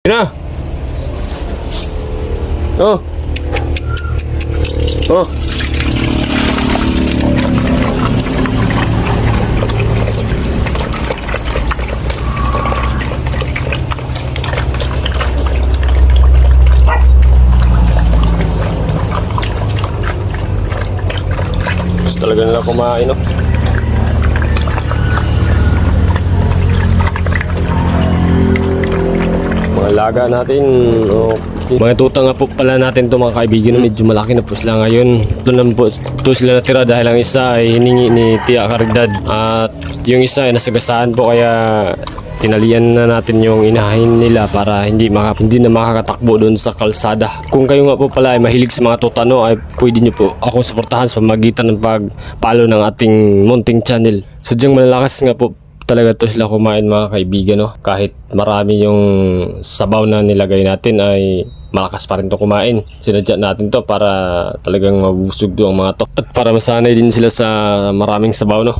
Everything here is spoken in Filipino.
Na. Oh. Oh. Gusto talaga nila kumain, no? Mga laga natin, okay. Mga tuta nga po pala natin to mga kaibigan, medyo malaki na po sila ngayon. Ito naman po sila natira dahil ang isa ay hiningi ni Tia Caridad at yung isa ay nasagasaan po, kaya tinalian na natin yung inahin nila para hindi na makakatakbo doon sa kalsada. Kung kayo nga po pala ay mahilig sa mga tutano, ay pwede nyo po akong suportahan sa pamagitan ng pag-follow ng ating munting channel. Sadyang malalakas nga po talaga to sila kumain mga kaibigan, no? Kahit marami yung sabaw na nilagay natin ay malakas pa rin to kumain. Sinadya natin to para talagang mabusog do ang mga to at para masanay din sila sa maraming sabaw, no?